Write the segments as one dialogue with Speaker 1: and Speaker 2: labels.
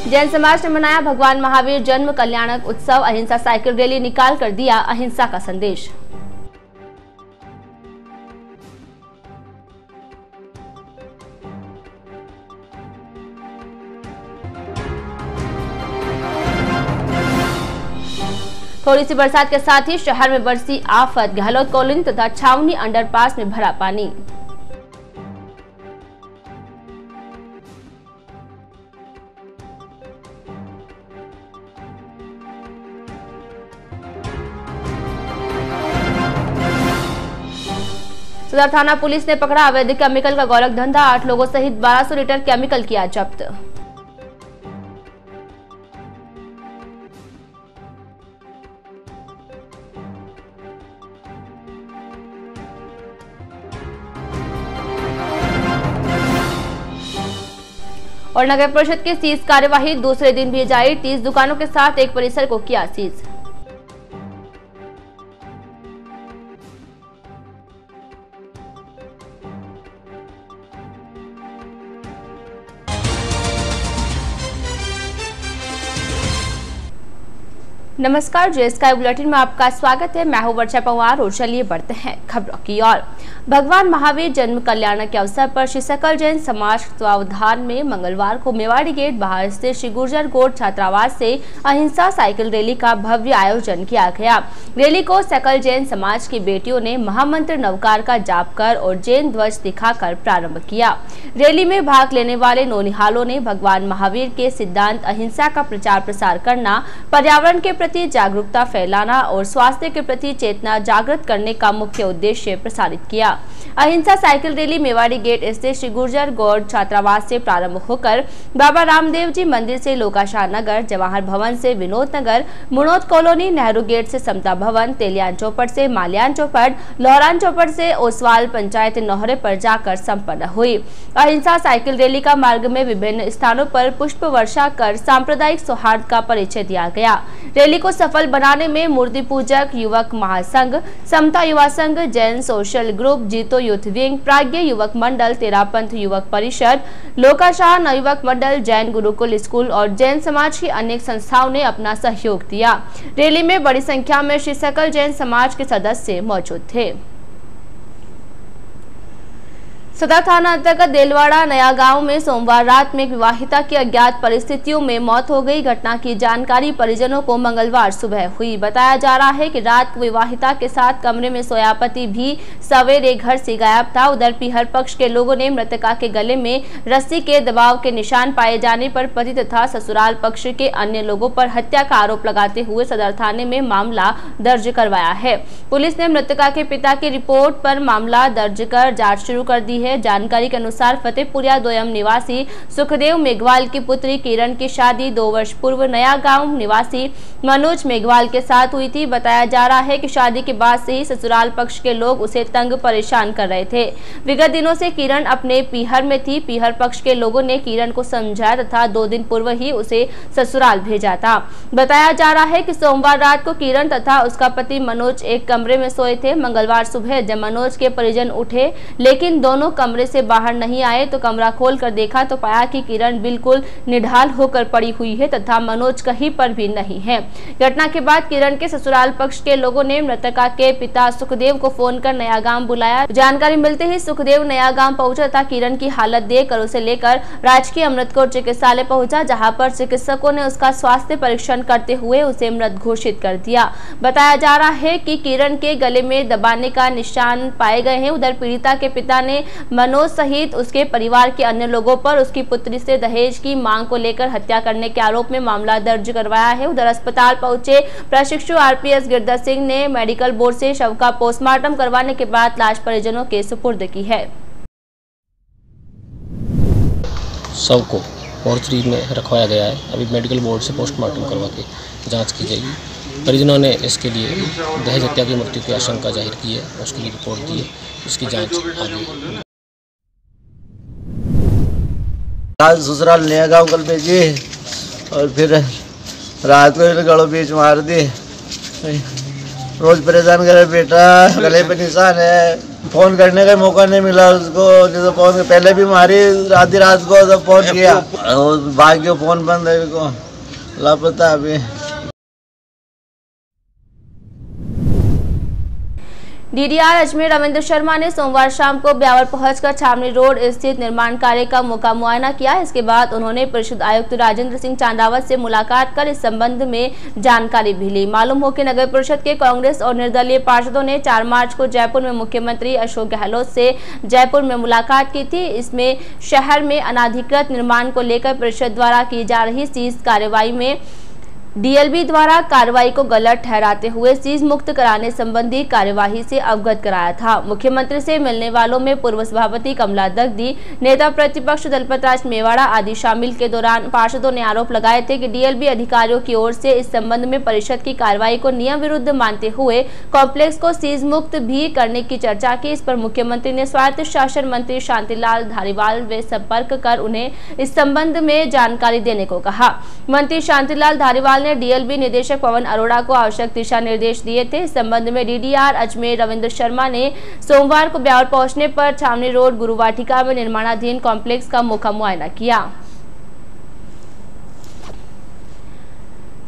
Speaker 1: जैन समाज ने मनाया भगवान महावीर जन्म कल्याणक उत्सव। अहिंसा साइकिल रैली निकाल कर दिया अहिंसा का संदेश। थोड़ी सी बरसात के साथ ही शहर में बरसी आफत। गहलोत कॉलोनी तथा छावनी अंडरपास में भरा पानी। सदर थाना पुलिस ने पकड़ा अवैध केमिकल का गोरख धंधा। 8 लोगों सहित 1200 लीटर केमिकल किया जब्त। और नगर परिषद की सीज कार्यवाही दूसरे दिन भी जारी। 30 दुकानों के साथ एक परिसर को किया सीज। नमस्कार, जे स्काई बुलेटिन में आपका स्वागत है। मैं हूं वर्षा पवार और चलिए बढ़ते हैं खबरों की ओर। भगवान महावीर जन्म कल्याण के अवसर पर श्री सकल जैन समाज तत्वावधान में मंगलवार को मेवाड़ी गेट बाहर स्थित श्री गुर्जर गौड़ छात्रावास से अहिंसा साइकिल रैली का भव्य आयोजन किया गया। रैली को सकल जैन समाज की बेटियों ने महामंत्र नवकार का जाप कर और जैन ध्वज दिखाकर प्रारंभ किया। रैली में भाग लेने वाले नौनिहालों ने भगवान महावीर के सिद्धांत अहिंसा का प्रचार प्रसार करना, पर्यावरण के प्रति जागरूकता फैलाना और स्वास्थ्य के प्रति चेतना जागृत करने का मुख्य उद्देश्य प्रसारित किया। अहिंसा साइकिल रैली मेवाड़ी गेट स्थित श्री गुर्जर गौड़ छात्रावास से प्रारंभ होकर बाबा रामदेव जी मंदिर से लोकाशाह नगर, जवाहर भवन से विनोद नगर, मुनोद कॉलोनी, नेहरू गेट से समता भवन, तेलियान चौपट से माल्यान चौपट, लोहरान चौपट से ओसवाल पंचायत नौहरे पर जाकर संपन्न हुई। अहिंसा साइकिल रैली का मार्ग में विभिन्न स्थानों पर पुष्प वर्षा कर सांप्रदायिक सौहार्द का परिचय दिया गया। रैली को सफल बनाने में मूर्ति पूजक युवक महासंघ, समता युवा संघ, जैन सोशल ग्रुप, जीतो यूथ विंग, प्राज्ञ युवक मंडल, तेरापंथ युवक परिषद, लोकाशाह नवयुवक मंडल, जैन गुरुकुल स्कूल और जैन समाज की अनेक संस्थाओं ने अपना सहयोग दिया। रैली में बड़ी संख्या में श्री सकल जैन समाज के सदस्य मौजूद थे। सदर थाना अंतर्गत देलवाड़ा नया गांव में सोमवार रात में एक विवाहिता की अज्ञात परिस्थितियों में मौत हो गई। घटना की जानकारी परिजनों को मंगलवार सुबह हुई। बताया जा रहा है कि रात को विवाहिता के साथ कमरे में सोया पति भी सवेरे घर से गायब था। उधर पीहर पक्ष के लोगों ने मृतका के गले में रस्सी के दबाव के निशान पाए जाने पर पति तथा ससुराल पक्ष के अन्य लोगों पर हत्या का आरोप लगाते हुए सदर थाने में मामला दर्ज करवाया है। पुलिस ने मृतका के पिता की रिपोर्ट पर मामला दर्ज कर जाँच शुरू कर दी है। जानकारी के अनुसार फतेहपुरिया दोयम निवासी सुखदेव मेघवाल की पुत्री किरण की शादी 2 वर्ष पूर्व नया गांव निवासी मनोज मेघवाल के साथ हुई थी। बताया जा रहा है कि शादी के बाद से ही ससुराल पक्ष के लोग उसे तंग परेशान कर रहे थे। विगत दिनों से किरण अपने पीहर में थी। पीहर पक्ष के लोगों ने किरण को समझाया तथा 2 दिन पूर्व ही उसे ससुराल भेजा था। बताया जा रहा है कि सोमवार रात को किरण तथा उसका पति मनोज एक कमरे में सोए थे। मंगलवार सुबह जब मनोज के परिजन उठे लेकिन दोनों कमरे से बाहर नहीं आए तो कमरा खोलकर देखा तो पाया कि किरण बिल्कुल निढाल होकर पड़ी हुई है तथा मनोज कहीं पर भी नहीं है। घटना के बाद किरण के ससुराल पक्ष के लोगों ने मृतका के पिता सुखदेव को फोन कर नया गांव बुलाया। जानकारी मिलते ही सुखदेव नया गांव पहुंचा तथा किरण की हालत देखकर उसे लेकर राजकीय अमृतकोट चिकित्सालय पहुंचा, जहां पर चिकित्सकों ने उसका स्वास्थ्य परीक्षण करते हुए उसे मृत घोषित कर दिया। बताया जा रहा है कि किरण के गले में दबाने का निशान पाए गए हैं। उधर पीड़िता के पिता ने मनोज सहित उसके परिवार के अन्य लोगों पर उसकी पुत्री से दहेज की मांग को लेकर हत्या करने के आरोप में मामला दर्ज करवाया है। उधर अस्पताल पहुंचे प्रशिक्षु आरपीएस गिरधर सिंह ने मेडिकल बोर्ड से शव का पोस्टमार्टम करवाने के बाद लाश परिजनों के सुपुर्द की है।
Speaker 2: शव को मोर्चरी में रखवाया गया है। अभी मेडिकल बोर्ड से पोस्टमार्टम करवा के जाँच की जाएगी। परिजनों ने इसके लिए दहेज हत्या की मृत्यु की आशंका जाहिर की है, उसके लिए रिपोर्ट दी है, इसकी जांच आगे।
Speaker 3: आज ससुराल नया गाँव कल भेजे और फिर रात को गलों बीच मार दी। रोज परेशान करे, बेटा गले पे निशान है, फोन करने का मौका नहीं मिला उसको। जैसे फोन पहले भी मारी आधी रात को, जब फोन किया भाग गया, फोन बंद है, को लापता अभी।
Speaker 1: डीडीआर अजमेर रविंद्र शर्मा ने सोमवार शाम को ब्यावर पहुंचकर छावनी रोड स्थित निर्माण कार्य का मौका मुआयना किया। इसके बाद उन्होंने परिषद आयुक्त राजेंद्र सिंह चांदावत से मुलाकात कर इस संबंध में जानकारी भी ली। मालूम हो कि नगर परिषद के कांग्रेस और निर्दलीय पार्षदों ने 4 मार्च को जयपुर में मुख्यमंत्री अशोक गहलोत से जयपुर में मुलाकात की थी। इसमें शहर में अनाधिकृत निर्माण को लेकर परिषद द्वारा की जा रही सीज कार्रवाई में डीएलबी द्वारा कार्रवाई को गलत ठहराते हुए सीज मुक्त कराने संबंधी कार्यवाही से अवगत कराया था। मुख्यमंत्री से मिलने वालों में पूर्व सभापति कमला दगदी, नेता प्रतिपक्ष दलपत राज मेवाड़ा आदि शामिल के दौरान पार्षदों ने आरोप लगाए थे कि डीएलबी अधिकारियों की ओर से इस संबंध में परिषद की कार्रवाई को नियम विरुद्ध मानते हुए कॉम्प्लेक्स को सीज मुक्त भी करने की चर्चा की। इस पर मुख्यमंत्री ने स्वायत्त शासन मंत्री शांतिलाल धारीवाल वे संपर्क कर उन्हें इस संबंध में जानकारी देने को कहा। मंत्री शांतिलाल धारीवाल ने डीएलबी निदेशक पवन अरोड़ा को आवश्यक दिशा निर्देश दिए थे। इस संबंध में डीडीआर अजमेर रविंद्र शर्मा ने सोमवार को ब्यावर पहुंचने पर छावनी रोड गुरुवाटिका में निर्माणाधीन कॉम्प्लेक्स का मौका मुआयना किया।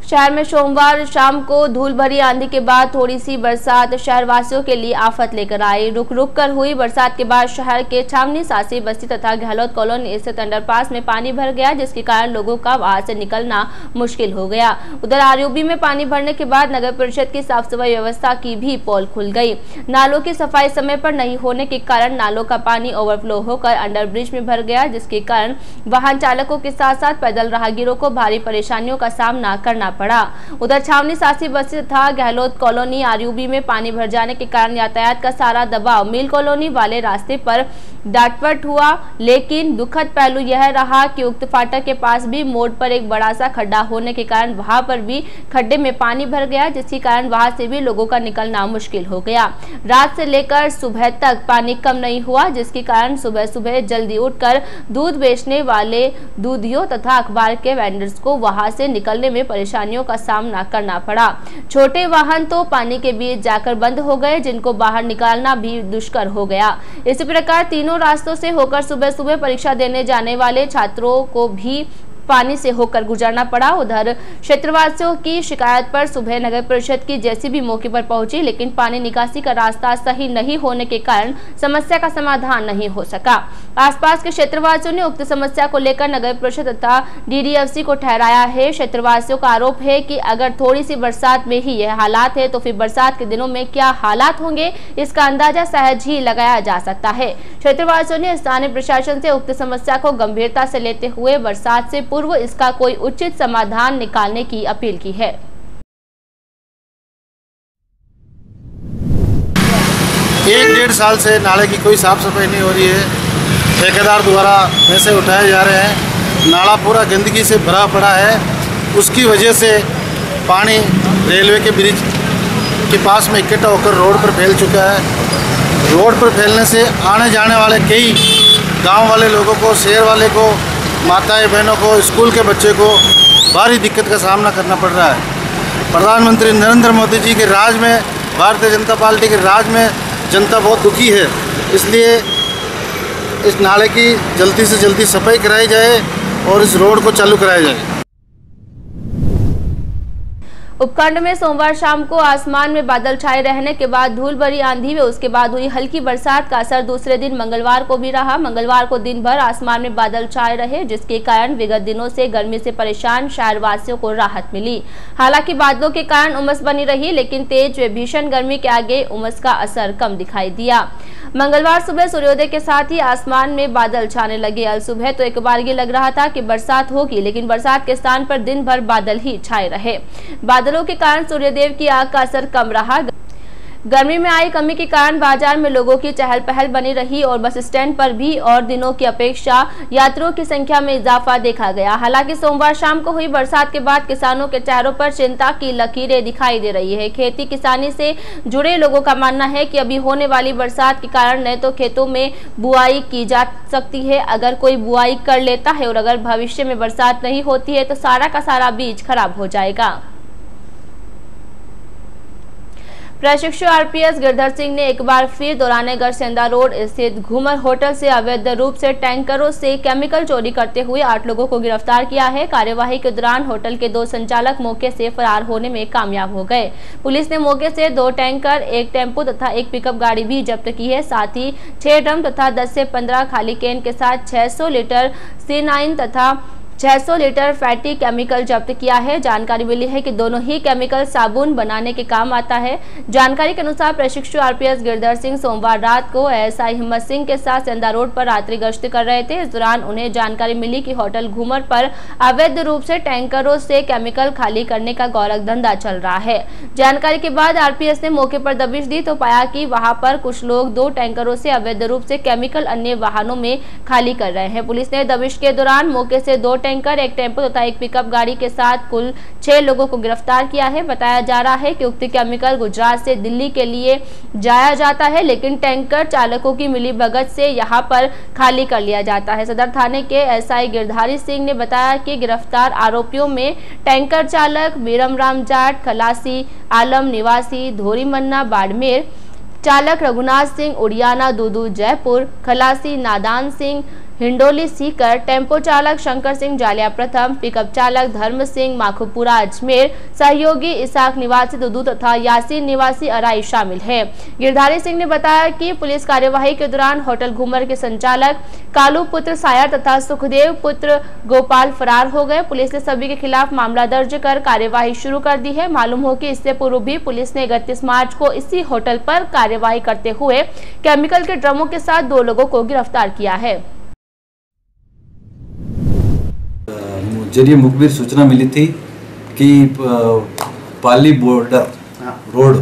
Speaker 1: शहर में सोमवार शाम को धूल भरी आंधी के बाद थोड़ी सी बरसात शहर वासियों के लिए आफत लेकर आई। रुक रुक कर हुई बरसात के बाद शहर के छावनी सासी बस्ती तथा गहलोत कॉलोनी स्थित अंडरपास में पानी भर गया, जिसके कारण लोगों का वहां से निकलना मुश्किल हो गया। उधर आरयूबी में पानी भरने के बाद नगर परिषद की साफ सफाई व्यवस्था की भी पोल खुल गई। नालों की सफाई समय पर नहीं होने के कारण नालों का पानी ओवरफ्लो होकर अंडरब्रिज में भर गया, जिसके कारण वाहन चालकों के साथ साथ पैदल राहगीरों को भारी परेशानियों का सामना करना पड़ा। उधर छावनी सासी बस्ती तथा गहलोत कॉलोनी आरयूबी में पानी भर जाने के कारण यातायात का सारा दबाव मिल कॉलोनी वाले रास्ते पर डाटपट हुआ। लेकिन दुखद पहलू यह रहा कि उक्त फाटक के पास भी मोड़ पर एक बड़ा सा खड्डा होने के कारण वहां पर भी खड्डे में पानी भर गया, जिसके कारण वहां से भी लोगों का निकलना मुश्किल हो गया। रात से लेकर सुबह तक पानी कम नहीं हुआ, जिसके कारण सुबह सुबह जल्दी उठकर दूध बेचने वाले दूधियों तथा अखबार के वेंडर्स को वहां से निकलने में परेशानियों का सामना करना पड़ा। छोटे वाहन तो पानी के बीच जाकर बंद हो गए, जिनको बाहर निकालना भी दुष्कर हो गया। इसी प्रकार तीनों रास्तों से होकर सुबह सुबह परीक्षा देने जाने वाले छात्रों को भी पानी से होकर गुजरना पड़ा। उधर क्षेत्रवासियों की शिकायत पर सुबह नगर परिषद की जेसीबी मौके पर पहुंची, लेकिन पानी निकासी का रास्ता सही नहीं होने के कारण समस्या का समाधान नहीं हो सका। आसपास के क्षेत्रवासियों ने उक्त समस्या को लेकर नगर परिषद तथा डीडीएफसी को ठहराया है। क्षेत्रवासियों का आरोप है कि अगर थोड़ी सी बरसात में ही यह हालात है तो फिर बरसात के दिनों में क्या हालात होंगे, इसका अंदाजा सहज ही लगाया जा सकता है। क्षेत्रवासियों ने स्थानीय प्रशासन से उक्त समस्या को गंभीरता से लेते हुए बरसात से पूर्व इसका कोई उचित समाधान निकालने की अपील की है।
Speaker 4: 1-1.5 साल से नाले की कोई साफ सफाई नहीं हो रही है। ठेकेदार द्वारा पैसे उठाए जा रहे हैं। नाला पूरा गंदगी से भरा पड़ा है। उसकी वजह से पानी रेलवे के ब्रिज के पास में इकट्ठा होकर रोड पर फैल चुका है। रोड पर फैलने से आने जाने वाले कई गांव वाले लोगों को, शहर वाले को, माताएं बहनों को, स्कूल के बच्चे को भारी दिक्कत का सामना करना पड़ रहा है। प्रधानमंत्री नरेंद्र मोदी जी के राज में, भारतीय जनता पार्टी के राज में जनता बहुत दुखी है। इसलिए इस नाले की जल्दी से जल्दी सफाई कराई जाए और इस रोड को चालू कराया जाए।
Speaker 1: उपखंड में सोमवार शाम को आसमान में बादल छाए रहने के बाद धूल भरी आंधी व उसके बाद हुई हल्की बरसात का असर दूसरे दिन मंगलवार को भी रहा। मंगलवार को दिन भर आसमान में बादल छाए रहे, जिसके कारण विगत दिनों से गर्मी से परेशान शहरवासियों को राहत मिली। हालांकि बादलों के कारण उमस बनी रही, लेकिन तेज व भीषण गर्मी के आगे उमस का असर कम दिखाई दिया। मंगलवार सुबह सूर्योदय के साथ ही आसमान में बादल छाने लगे। अल सुबह तो एक बार ये लग रहा था कि बरसात होगी, लेकिन बरसात के स्थान पर दिन भर बादल ही छाए रहे। बादलों के कारण सूर्यदेव की आग का असर कम रहा। गर्मी में आई कमी के कारण बाजार में लोगों की चहल पहल बनी रही और बस स्टैंड पर भी और दिनों की अपेक्षा यात्रियों की संख्या में इजाफा देखा गया। हालांकि सोमवार शाम को हुई बरसात के बाद किसानों के चेहरों पर चिंता की लकीरें दिखाई दे रही है। खेती किसानी से जुड़े लोगों का मानना है कि अभी होने वाली बरसात के कारण न तो खेतों में बुआई की जा सकती है, अगर कोई बुआई कर लेता है, और अगर भविष्य में बरसात नहीं होती है तो सारा का सारा बीज खराब हो जाएगा। प्रशिक्षु आरपीएस गिरधर सिंह ने एक बार फिर दौरानेगढ़ सेंधा रोड स्थित घूमर होटल से अवैध रूप से टैंकरों से केमिकल चोरी करते हुए 8 लोगों को गिरफ्तार किया है। कार्यवाही के दौरान होटल के 2 संचालक मौके से फरार होने में कामयाब हो गए। पुलिस ने मौके से 2 टैंकर, 1 टेम्पो तथा 1 पिकअप गाड़ी भी जब्त की है। साथ ही 6 ड्रम तथा 10 से 15 खाली कैन के साथ 600 लीटर C9 तथा 600 लीटर फैटी केमिकल जब्त किया है। जानकारी मिली है कि दोनों ही केमिकल साबुन बनाने के काम आता है। जानकारी के अनुसार प्रशिक्षु आरपीएस गिरधर सिंह सोमवार रात को एएसआई हिम्मत सिंह के साथ सेंधा रोड पर रात्रि गश्त कर रहे थे। इस दौरान उन्हें जानकारी मिली कि होटल घूमर पर अवैध रूप से टैंकरों से केमिकल खाली करने का गौरव धंधा चल रहा है। जानकारी के बाद आरपीएस ने मौके पर दबिश दी तो पाया कि वहां पर कुछ लोग 2 टैंकरों से अवैध रूप से केमिकल अन्य वाहनों में खाली कर रहे हैं। पुलिस ने दबिश के दौरान मौके से 2 टैंकर, 1 टेम्पो तथा 1 पिकअप गाड़ी के साथ कुल 6 लोगों को गिरफ्तार किया है। बताया जा रहा है कि उक्त केमिकल गुजरात से दिल्ली के लिए जाया जाता है, लेकिन टैंकर चालकों की मिलीभगत से यहां पर खाली कर लिया जाता है। सदर थाने के एसआई गिरधारी सिंह ने बताया कि गिरफ्तार आरोपियों में टैंकर चालक बीरम राम जाट, खलासी आलम निवासी धोरी मन्ना बाड़मेर, चालक रघुनाथ सिंह उड़ियाना दूदू जयपुर, खलासी नादान सिंह हिंडोली सीकर, टेम्पो चालक शंकर सिंह जालिया प्रथम, पिकअप चालक धर्म सिंह माखुपुरा अजमेर, सहयोगी इसाक निवासी दूदू तथा यासीन निवासी अराई शामिल है। गिरधारी सिंह ने बताया कि पुलिस कार्यवाही के दौरान होटल घूमर के संचालक कालू पुत्र सायर तथा सुखदेव पुत्र गोपाल फरार हो गए। पुलिस ने सभी के खिलाफ मामला दर्ज कर कार्यवाही शुरू कर दी है। मालूम हो कि इससे पूर्व भी पुलिस ने 31 मार्च को इसी होटल पर कार्यवाही करते हुए केमिकल के ड्रमों के साथ 2 लोगों को गिरफ्तार किया है।
Speaker 5: जरिए मुखबिर सूचना मिली थी कि पाली बॉर्डर रोड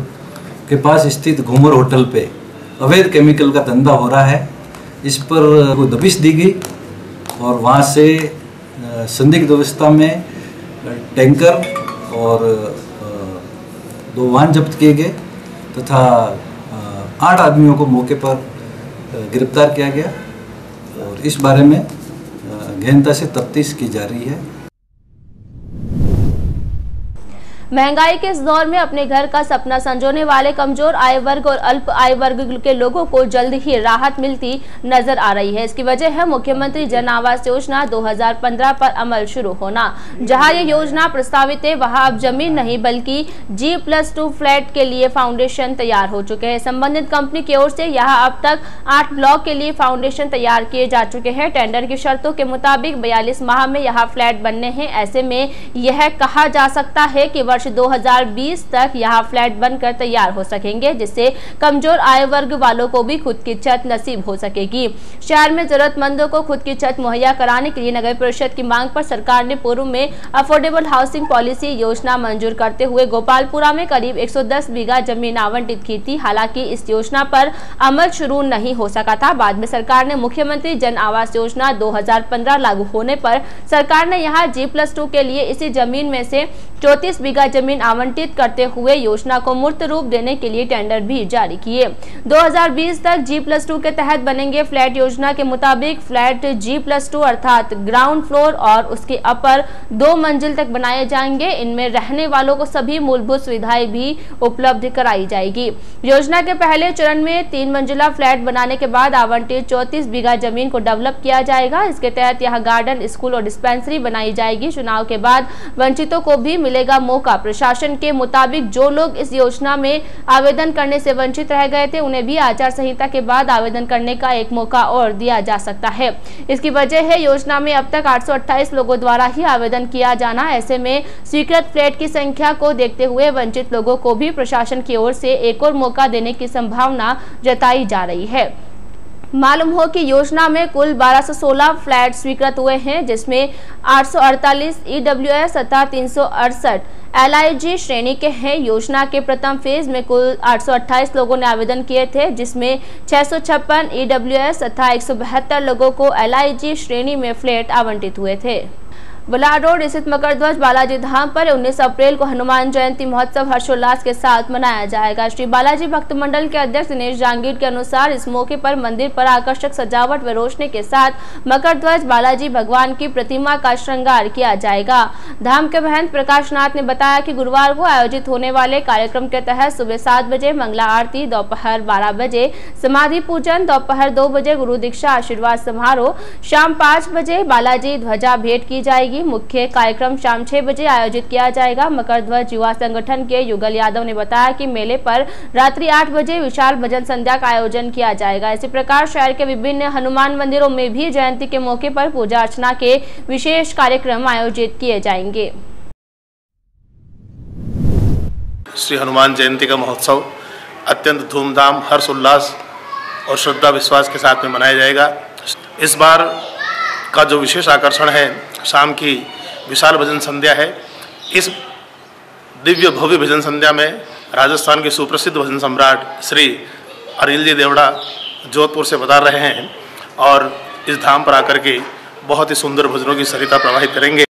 Speaker 5: के पास स्थित घूमर होटल पे अवैध केमिकल का धंधा हो रहा है। इस पर दबिश दी गई और वहाँ से संदिग्ध अवस्था में टैंकर और 2 वाहन जब्त किए गए तथा 8 आदमियों को मौके पर गिरफ्तार किया गया और इस बारे में गहनता से तफ्तीश की जा रही है।
Speaker 1: महंगाई के इस दौर में अपने घर का सपना संजोने वाले कमजोर आय वर्ग और अल्प आय वर्ग के लोगों को जल्द ही राहत मिलती नजर आ रही है। इसकी वजह है मुख्यमंत्री जन आवास योजना 2015 पर अमल शुरू होना। जहां ये योजना प्रस्तावित है वहां अब जमीन नहीं बल्कि G+2 फ्लैट के लिए फाउंडेशन तैयार हो चुके हैं। संबंधित कंपनी की ओर से यहां अब तक 8 ब्लॉक के लिए फाउंडेशन तैयार किए जा चुके हैं। टेंडर की शर्तों के मुताबिक 42 माह में यहाँ फ्लैट बनने हैं। ऐसे में यह कहा जा सकता है कि वर्ष 2020 तक यहाँ फ्लैट बनकर तैयार हो सकेंगे, जिससे कमजोर आय वर्ग वालों को भी खुद की छत नसीब हो सकेगी। शहर में जरूरतमंदों को खुद की छत मुहैया कराने के लिए नगर परिषद की मांग पर सरकार ने पूर्व में अफोर्डेबल हाउसिंग पॉलिसी योजना मंजूर करते हुए गोपालपुरा में करीब 110 बीघा जमीन आवंटित की थी। हालांकि इस योजना पर अमल शुरू नहीं हो सका था। बाद में सरकार ने मुख्यमंत्री जन आवास योजना 2015 लागू होने पर सरकार ने यहाँ G+2 के लिए इसी जमीन में से 34 बीघा जमीन आवंटित करते हुए योजना को मूर्त रूप देने के लिए टेंडर भी जारी किए। 2020 तक G+2 के तहत बनेंगे फ्लैट। योजना के मुताबिक फ्लैट G+2 अर्थात ग्राउंड फ्लोर और उसके अपर 2 मंजिल तक बनाए जाएंगे। इनमें रहने वालों को सभी मूलभूत सुविधाएं भी उपलब्ध कराई जाएगी। योजना के पहले चरण में 3 मंजिला फ्लैट बनाने के बाद आवंटित 34 बीघा जमीन को डेवलप किया जाएगा। इसके तहत यहाँ गार्डन, स्कूल और डिस्पेंसरी बनाई जाएगी। चुनाव के बाद वंचितों को भी मिलेगा मौका। प्रशासन के मुताबिक जो लोग इस योजना में आवेदन करने से वंचित रह गए थे उन्हें भी आचार संहिता के बाद आवेदन करने का एक मौका और दिया जा सकता है। इसकी वजह है योजना में अब तक 828 लोगों द्वारा ही आवेदन किया जाना। ऐसे में स्वीकृत फ्लैट की संख्या को देखते हुए वंचित लोगों को भी प्रशासन की ओर से एक और मौका देने की संभावना जताई जा रही है। मालूम हो कि योजना में कुल 1216 फ्लैट स्वीकृत हुए हैं, जिसमें 848 EWS तथा 368 LIG श्रेणी के हैं। योजना के प्रथम फेज में कुल 828 लोगों ने आवेदन किए थे, जिसमें 656 EWS तथा 172 लोगों को LIG श्रेणी में फ्लैट आवंटित हुए थे। बुलाड रोड स्थित मकरध्वज बालाजी धाम पर 19 अप्रैल को हनुमान जयंती महोत्सव हर्षोल्लास के साथ मनाया जाएगा। श्री बालाजी भक्त मंडल के अध्यक्ष दिनेश जांगीर के अनुसार इस मौके पर मंदिर पर आकर्षक सजावट व रोशनी के साथ मकरध्वज बालाजी भगवान की प्रतिमा का श्रृंगार किया जाएगा। धाम के महंत प्रकाश नाथ ने बताया कि गुरुवार को आयोजित होने वाले कार्यक्रम के तहत सुबह 7 बजे मंगला आरती, दोपहर 12 बजे समाधि पूजन, दोपहर 2 बजे गुरु दीक्षा आशीर्वाद समारोह, शाम 5 बजे बालाजी ध्वजा भेंट की जाएगी। मुख्य कार्यक्रम शाम 6 बजे आयोजित किया जाएगा। मकरध्वज युवा संगठन के युगल यादव ने बताया कि मेले पर रात्रि 8 बजे विशाल भजन संध्या का आयोजन किया जाएगा। इसी प्रकार शहर के विभिन्न हनुमान मंदिरों में भी जयंती के मौके पर पूजा अर्चना के विशेष कार्यक्रम आयोजित किए जाएंगे।
Speaker 6: श्री हनुमान जयंती का महोत्सव अत्यंत धूमधाम, हर्षोल्लास और श्रद्धा विश्वास के साथ में मनाया जाएगा। इस बार का जो विशेष आकर्षण है, शाम की विशाल भजन संध्या है। इस दिव्य भव्य भजन संध्या में राजस्थान के सुप्रसिद्ध भजन सम्राट श्री अनिल जी देवड़ा जोधपुर से पधार रहे हैं और इस धाम पर आकर के बहुत ही सुंदर भजनों की सरिता प्रवाहित करेंगे।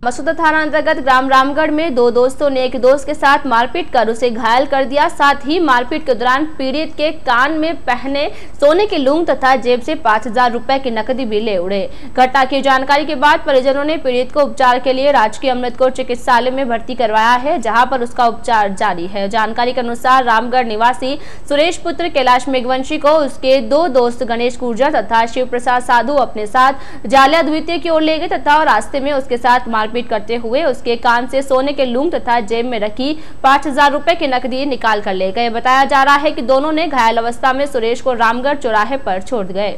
Speaker 1: मसूदा थाना अंतर्गत ग्राम रामगढ़ में 2 दोस्तों ने एक दोस्त के साथ मारपीट कर उसे घायल कर दिया। साथ ही मारपीट के दौरान पीड़ित के कान में पहने सोने की लूंग तथा जेब से 5000 रुपए की नकदी भी ले उड़े। घटना की जानकारी के बाद परिजनों ने पीड़ित को उपचार के लिए राजकीय अमृतकोट चिकित्सालय में भर्ती करवाया है, जहां पर उसका उपचार जारी है। जानकारी के अनुसार रामगढ़ निवासी सुरेश पुत्र कैलाश मेघवंशी को उसके 2 दोस्त गणेश गुर्जर तथा शिव प्रसाद साधु अपने साथ जालिया द्वितीय की ओर ले गए तथा रास्ते में उसके साथ मारपीट करते हुए उसके कान से सोने के लूंग तथा जेब में रखी 5000 रुपए की नकदी निकाल कर ले गए। बताया जा रहा है कि दोनों ने घायल अवस्था में सुरेश को रामगढ़ चौराहे पर छोड़ गए।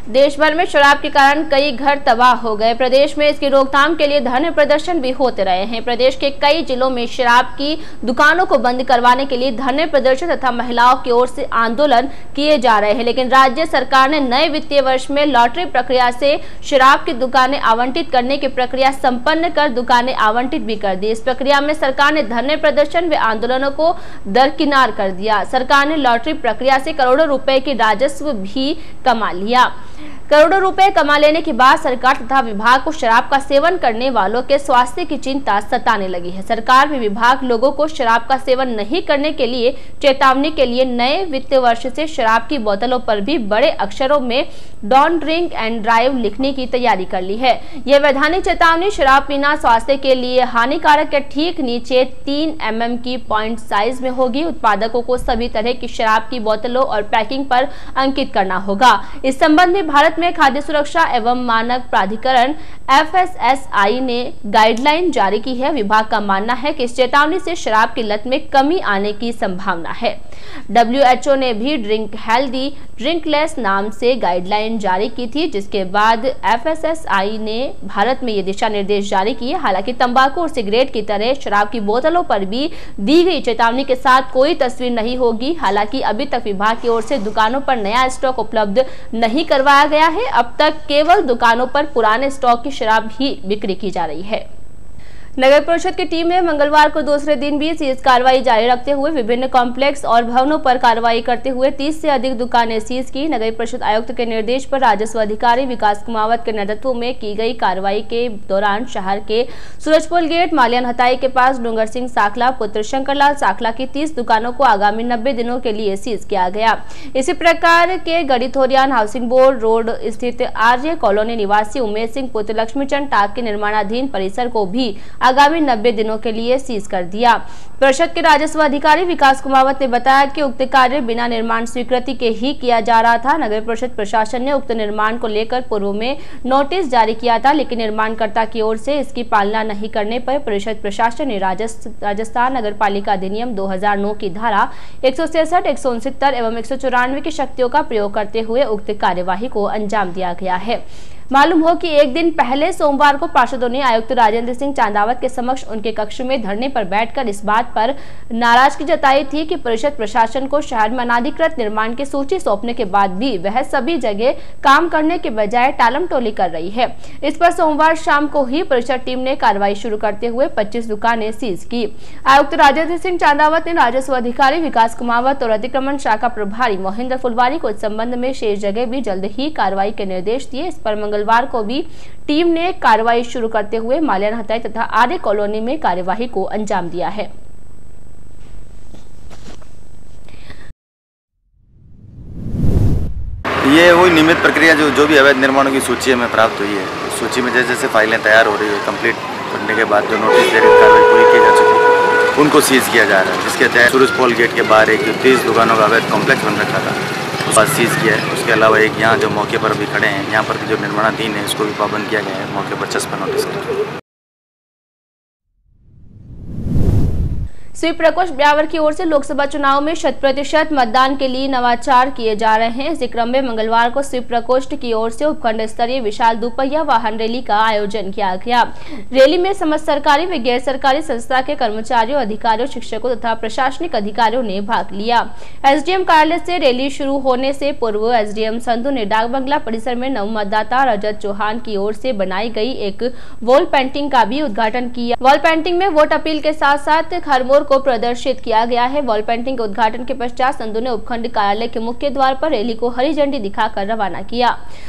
Speaker 1: देश भर में शराब के कारण कई घर तबाह हो गए। प्रदेश में इसकी रोकथाम के लिए धरने प्रदर्शन भी होते रहे हैं। प्रदेश के कई जिलों में शराब की दुकानों को बंद करवाने के लिए धरने प्रदर्शन तथा महिलाओं की ओर से आंदोलन किए जा रहे हैं, लेकिन राज्य सरकार ने नए वित्तीय वर्ष में लॉटरी प्रक्रिया से शराब की दुकानें आवंटित करने की प्रक्रिया संपन्न कर दुकानें आवंटित भी कर दी। इस प्रक्रिया में सरकार ने धरने प्रदर्शन व आंदोलनों को दरकिनार कर दिया। सरकार ने लॉटरी प्रक्रिया से करोड़ों रुपए की राजस्व भी कमा लिया। करोड़ों रुपए कमा लेने के बाद सरकार तथा विभाग को शराब का सेवन करने वालों के स्वास्थ्य की चिंता सताने लगी है। सरकार व विभाग लोगों को शराब का सेवन नहीं करने के लिए चेतावनी के लिए नए वित्तीय वर्ष से शराब की बोतलों पर भी बड़े अक्षरों में डोंट ड्रिंक एंड ड्राइव लिखने की तैयारी कर ली है। यह वैधानिक चेतावनी शराब पीना स्वास्थ्य के लिए हानिकारक के ठीक नीचे 3 mm की पॉइंट साइज में होगी। उत्पादकों को सभी तरह की शराब की बोतलों और पैकिंग पर अंकित करना होगा। इस संबंध में भारत में खाद्य सुरक्षा एवं मानक प्राधिकरण FSSAI ने गाइडलाइन जारी की है। विभाग का मानना है कि इस चेतावनी से शराब की लत में कमी आने की संभावना है। WHO ने भी ड्रिंक हेल्दी ड्रिंक लेस नाम से गाइडलाइन जारी की थी, जिसके बाद FSSAI ने भारत में ये दिशा निर्देश जारी किए। हालांकि तंबाकू और सिगरेट की तरह शराब की बोतलों पर भी दी गई चेतावनी के साथ कोई तस्वीर नहीं होगी। हालांकि अभी तक विभाग की ओर से दुकानों पर नया स्टॉक उपलब्ध नहीं करवाया गया है। अब तक केवल दुकानों पर पुराने स्टॉक की शराब ही बिक्री की जा रही है। नगर परिषद की टीम ने मंगलवार को दूसरे दिन भी सीज कार्रवाई जारी रखते हुए विभिन्न कॉम्प्लेक्स और भवनों पर कार्रवाई करते हुए 30 से अधिक दुकानें सीज की। नगर परिषद आयुक्त के निर्देश पर राजस्व अधिकारी विकास कुमावत के नेतृत्व में की गई कार्रवाई के दौरान शहर के सूरजपुल गेट, मालियान हताई के पास डूंगर सिंह साखला पुत्र शंकरलाल साखला की 30 दुकानों को आगामी 90 दिनों के लिए सीज किया गया। इसी प्रकार के गढ़ीथोरियान हाउसिंग बोर्ड रोड स्थित आर्य कॉलोनी निवासी उमेश सिंह पुत्र लक्ष्मीचंद टाक के निर्माणाधीन परिसर को भी आगामी 90 दिनों के लिए सीज कर दिया। परिषद के राजस्व अधिकारी विकास कुमावत ने बताया कि उक्त कार्य बिना निर्माण स्वीकृति के ही किया जा रहा था। नगर परिषद प्रशासन ने उक्त निर्माण को लेकर पूर्व में नोटिस जारी किया था, लेकिन निर्माणकर्ता की ओर से इसकी पालना नहीं करने पर परिषद प्रशासन ने राजस्थान नगर पालिका अधिनियम 2009 की धारा 166, 169 एवं 194 की शक्तियों का प्रयोग करते हुए उक्त कार्यवाही को अंजाम दिया गया है। मालूम हो कि एक दिन पहले सोमवार को पार्षदों ने आयुक्त राजेंद्र सिंह चांदावत के समक्ष उनके कक्ष में धरने पर बैठकर इस बात पर नाराजगी जताई थी कि परिषद प्रशासन को शहर में अनाधिकृत निर्माण की सूची सौंपने के बाद भी वह सभी जगह काम करने के बजाय टालमटोली कर रही है। इस पर सोमवार शाम को ही परिषद टीम ने कार्रवाई शुरू करते हुए 25 दुकानें सीज की। आयुक्त राजेंद्र सिंह चांदावत ने राजस्व अधिकारी विकास कुमावत और अतिक्रमण शाखा प्रभारी मोहिंद्र फुलवारी को इस संबंध में शेष जगह भी जल्द ही कार्रवाई के निर्देश दिए। इस पर मंगलवार मंगलवार को भी टीम ने कार्रवाई शुरू करते हुए माल्यान हटाई तथा आर्य कॉलोनी में कार्यवाही को अंजाम दिया है।
Speaker 7: ये वही नियमित प्रक्रिया जो भी अवैध निर्माणों की सूची हमें प्राप्त हुई है, उस सूची में जैसे जैसे फाइलें तैयार हो रही है, कंप्लीट करने के बाद जो नोटिस दे रही कार्रवाई पूरी की जा चुकी है, उनको सीज किया जा रहा है। जिसके तहत सूरज पोल गेट के बाहर एक 30 दुकानों का अवैध कॉम्प्लेक्स बन रखा था, उस बात सीज किया है। उसके अलावा एक यहाँ जो मौके पर अभी खड़े हैं, यहाँ पर भी जो निर्माणाधीन है उसको भी पाबंद किया गया है, मौके पर चस्पा नोटिस करके।
Speaker 1: स्वीप प्रकोष्ठ ब्यावर की ओर से लोकसभा चुनाव में 100% मतदान के लिए नवाचार किए जा रहे हैं। इसी क्रम में मंगलवार को स्वीप प्रकोष्ठ की ओर से उपखंड स्तरीय विशाल दुपहिया वाहन रैली का आयोजन किया गया। रैली में समस्त सरकारी व गैर सरकारी संस्था के कर्मचारियों, अधिकारियों, शिक्षकों तथा प्रशासनिक अधिकारियों ने भाग लिया। एसडीएम कार्यालय से रैली शुरू होने से पूर्व एसडीएम संधू ने डाक बंगला परिसर में नव मतदाता रजत चौहान की ओर से बनाई गई एक वॉल पेंटिंग का भी उद्घाटन किया। वॉल पेंटिंग में वोट अपील के साथ साथ खरमोर को प्रदर्शित किया गया है। वॉल पेंटिंग के उद्घाटन के पश्चात संधू ने उपखंड कार्यालय के मुख्य द्वार पर रैली को हरी झंडी दिखाकर रवाना किया।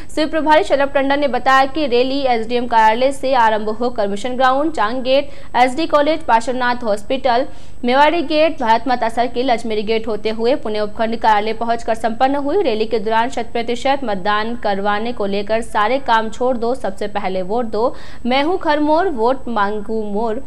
Speaker 1: स्वीप प्रभारी शलभ टंडन ने बताया कि रैली एसडीएम कार्यालय से आरंभ होकर mission ground, Chang gate, SD college, Parshvanath hospital, Mewari gate, Bharat Mata circle, Ajmeri gate होते हुए पुणे उपखंड कार्यालय पहुंचकर संपन्न हुई। रैली के दौरान 100% मतदान करवाने को लेकर सारे काम छोड़ दो, सबसे पहले वोट दो, मैं हूं खरमोर, वोट मांगू मोर,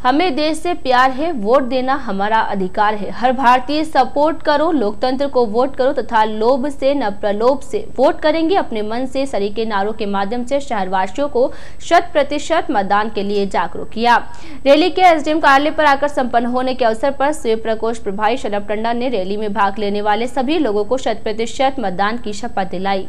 Speaker 1: हमें देश से प्यार है, वोट देना हमारा अधिकार है, हर भारतीय सपोर्ट करो, लोकतंत्र को वोट करो तथा लोभ से न प्रलोभ से वोट करेंगे, अपने मन से सरीके नारों के माध्यम से शहरवासियों को 100% मतदान के लिए जागरूक किया। रैली के एसडीएम कार्यालय पर आकर संपन्न होने के अवसर पर स्वीप प्रकोष्ठ प्रभारी शलभ टंडन ने रैली में भाग लेने वाले सभी लोगों को 100% मतदान की शपथ दिलाई।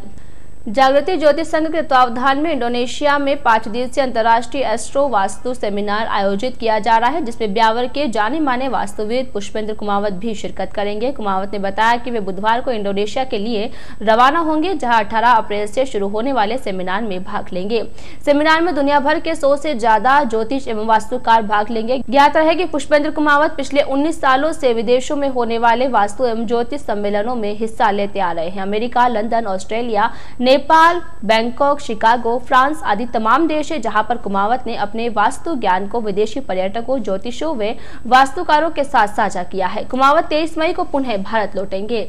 Speaker 1: जागृति ज्योति संघ के तत्वावधान में इंडोनेशिया में 5 दिवसीय अंतर्राष्ट्रीय एस्ट्रो वास्तु सेमिनार आयोजित किया जा रहा है, जिसमें ब्यावर के जाने माने वास्तुविद पुष्पेंद्र कुमावत भी शिरकत करेंगे। कुमावत ने बताया कि वे बुधवार को इंडोनेशिया के लिए रवाना होंगे, जहां 18 अप्रैल से शुरू होने वाले सेमिनार में भाग लेंगे। सेमिनार में दुनिया भर के 100 से ज्यादा ज्योतिष एवं वास्तुकार भाग लेंगे। ज्ञात रहे कि पुष्पेंद्र कुमावत पिछले 19 सालों से विदेशों में होने वाले वास्तु एवं ज्योतिष सम्मेलनों में हिस्सा लेते आ रहे हैं। America, London, Australia, Nepal, Bangkok, Chicago, France आदि तमाम देश है, जहां पर कुमावत ने अपने वास्तु ज्ञान को विदेशी पर्यटकों, ज्योतिषों व वास्तुकारों के साथ साझा किया है। कुमावत 23 मई को पुनः भारत लौटेंगे।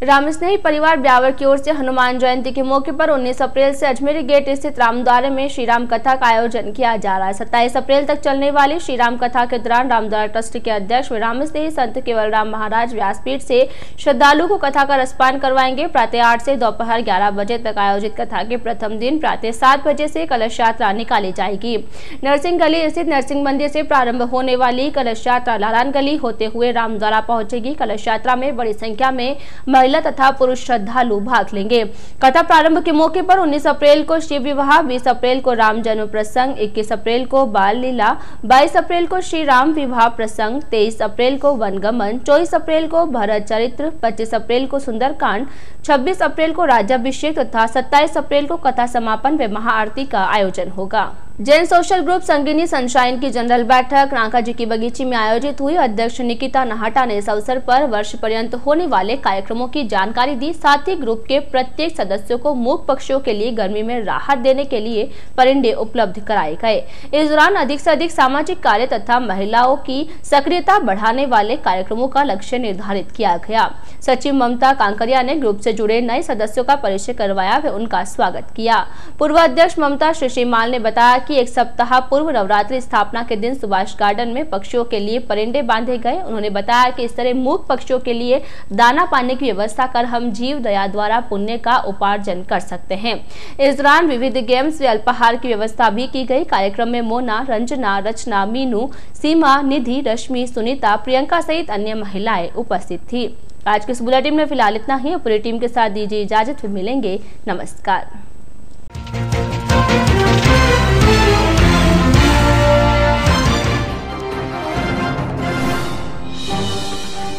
Speaker 1: रामस्नेही परिवार ब्यावर की ओर से हनुमान जयंती के मौके पर 19 अप्रैल से अजमेरी गेट स्थित रामद्वारे में श्री राम कथा का आयोजन किया जा रहा है। 27 अप्रैल तक चलने वाली श्री राम कथा के दौरान रामद्वारा ट्रस्ट के अध्यक्ष व रामस्नेही संत केवलराम महाराज व्यासपीठ से श्रद्धालु को कथा का रसपान करवाएंगे। प्रातः 8 से दोपहर 11 बजे तक आयोजित कथा के प्रथम दिन प्रातः 7 बजे से कलश यात्रा निकाली जाएगी। नरसिंह गली स्थित नरसिंह मंदिर से प्रारंभ होने वाली कलश यात्रा लालान गली होते हुए रामद्वारा पहुंचेगी। कलश यात्रा में बड़ी संख्या में महिला तथा पुरुष श्रद्धालु भाग लेंगे। कथा प्रारंभ के मौके पर 19 अप्रैल को शिव विवाह, 20 अप्रैल को राम जन्म प्रसंग, 21 अप्रैल को बाल लीला, 22 अप्रैल को श्री राम विवाह प्रसंग, 23 अप्रैल को वनगमन, 24 अप्रैल को भरत चरित्र, 25 अप्रैल को सुंदरकांड, 26 अप्रैल को राज्याभिषेक तथा 27 अप्रैल को कथा समापन व महाआरती का आयोजन होगा। जैन सोशल ग्रुप संगिनी सनशाइन की जनरल बैठक नाका जी की बगीची में आयोजित हुई। अध्यक्ष निकिता नाहटा ने इस अवसर पर वर्ष पर्यंत होने वाले कार्यक्रमों की जानकारी दी। साथ ही ग्रुप के प्रत्येक सदस्यों को मूक पक्षियों के लिए गर्मी में राहत देने के लिए परिंदे उपलब्ध कराए गए। इस दौरान अधिक से अधिक सामाजिक कार्य तथा महिलाओं की सक्रियता बढ़ाने वाले कार्यक्रमों का लक्ष्य निर्धारित किया गया। सचिव ममता कांकरिया ने ग्रुप से जुड़े नए सदस्यों का परिचय करवाया व उनका स्वागत किया। पूर्व अध्यक्ष ममता श्रीमाल ने बताया कि एक सप्ताह पूर्व नवरात्रि स्थापना के दिन सुभाष गार्डन में पक्षियों के लिए परिंदे बांधे गए। उन्होंने बताया कि इस तरह मूक पक्षियों के लिए दाना पानी की व्यवस्था कर हम जीव दया द्वारा पुण्य का उपार्जन कर सकते हैं। इस दौरान विविध गेम्स व अल्पाहार की व्यवस्था भी की गई। कार्यक्रम में मोना, रंजना, रचना, मीनू, सीमा, निधि, रश्मि, सुनीता, प्रियंका सहित अन्य महिलाएं उपस्थित थी। आज के इस बुलेटिन में फिलहाल इतना ही। पूरी टीम के साथ दीजिए इजाजत, फिर मिलेंगे। नमस्कार।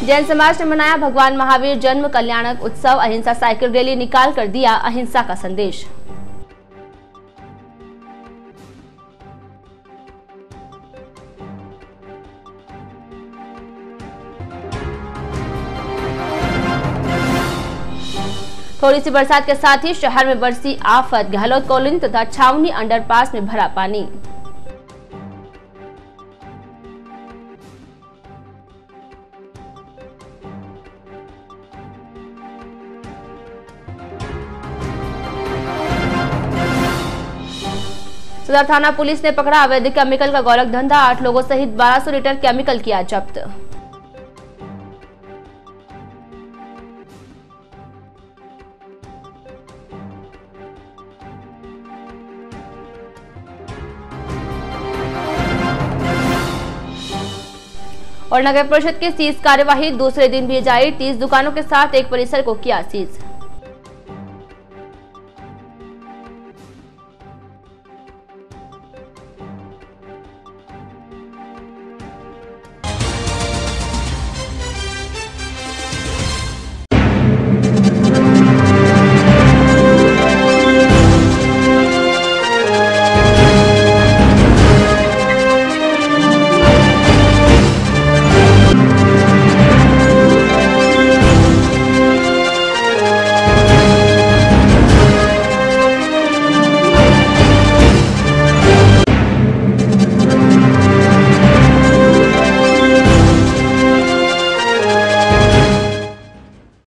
Speaker 1: जैन समाज ने मनाया भगवान महावीर जन्म कल्याणक उत्सव। अहिंसा साइकिल रैली निकाल कर दिया अहिंसा का संदेश। थोड़ी सी बरसात के साथ ही शहर में बरसी आफत। गहलोत कॉलोनी तथा छावनी अंडरपास में भरा पानी। सदर थाना पुलिस ने पकड़ा अवैध केमिकल का गोरख धंधा। 8 लोगों सहित 1200 लीटर केमिकल किया जब्त। और नगर परिषद की सीज कार्यवाही दूसरे दिन भी जारी। 30 दुकानों के साथ एक परिसर को किया सीज।